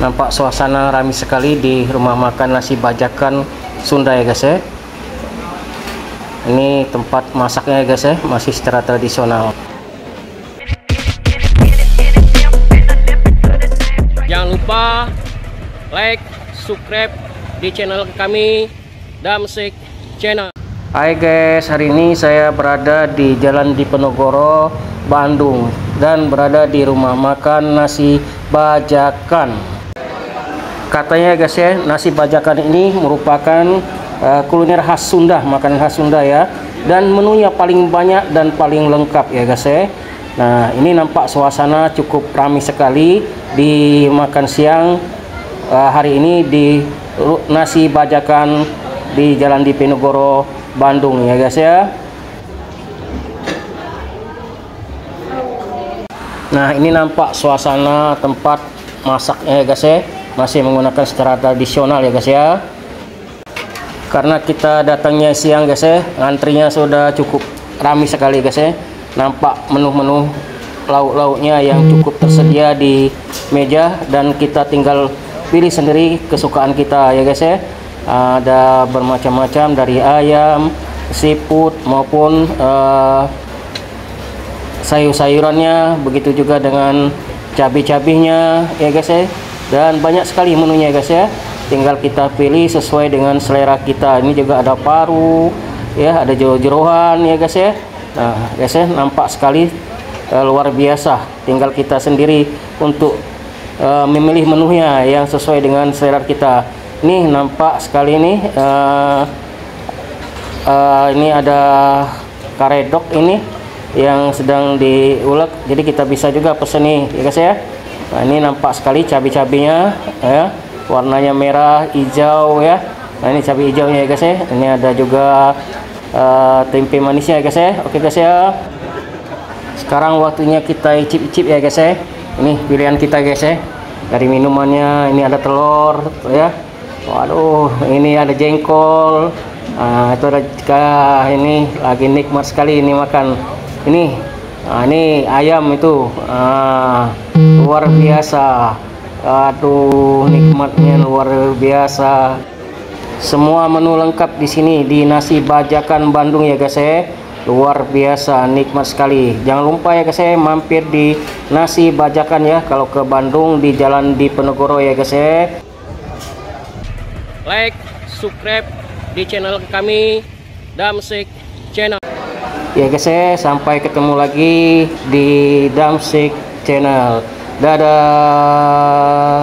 Nampak suasana ramai sekali di rumah makan nasi bajakan Sunda ya guys ya. Ini tempat masaknya ya guys ya, masih secara tradisional. Jangan lupa like, subscribe di channel kami Damsyik Channel. Hai guys, hari ini saya berada di Jalan Diponegoro, Bandung, dan berada di rumah makan nasi bajakan. Katanya guys ya, nasi bajakan ini merupakan kuliner khas Sunda, makanan khas Sunda ya, dan menunya paling banyak dan paling lengkap ya guys ya. Nah, ini nampak suasana cukup ramai sekali di makan siang hari ini di nasi bajakan di Jalan Diponegoro, Bandung ya guys ya. Nah, ini nampak suasana tempat masaknya ya guys ya, masih menggunakan secara tradisional ya guys ya. Karena kita datangnya siang guys ya, antrinya sudah cukup ramai sekali guys ya. Nampak menu-menu lauk-lauknya yang cukup tersedia di meja, dan kita tinggal pilih sendiri kesukaan kita ya guys ya. Ada bermacam-macam dari ayam, seafood maupun sayur-sayurannya, begitu juga dengan cabai-cabainya ya guys ya. Dan banyak sekali menunya guys ya, tinggal kita pilih sesuai dengan selera kita. Ini juga ada paru ya, ada jeroan ya guys ya. Nah guys ya, nampak sekali luar biasa, tinggal kita sendiri untuk memilih menunya yang sesuai dengan selera kita. Ini nampak sekali ini ini ada karedok ini yang sedang diulek, jadi kita bisa juga pesen nih ya guys ya. Nah, ini nampak sekali cabai-cabainya ya, warnanya merah, hijau ya. Nah, ini cabai hijaunya ya guys ya. Ini ada juga tempe manisnya ya guys ya. Oke guys ya. Sekarang waktunya kita icip-icip ya guys ya. Ini pilihan kita guys ya. Dari minumannya ini ada telur ya. Waduh, ini ada jengkol. Nah, itu ada ini lagi nikmat sekali ini makan. Ini ayam itu. Luar biasa. Aduh, nikmatnya luar biasa. Semua menu lengkap di sini di nasi bajakan Bandung ya guys ya. Luar biasa, nikmat sekali. Jangan lupa ya guys ya, mampir di nasi bajakan ya kalau ke Bandung di Jalan Diponegoro ya guys ya. Like, subscribe di channel kami Damsyik Channel. Ya guys ya, sampai ketemu lagi di Damsyik Channel. Dadah.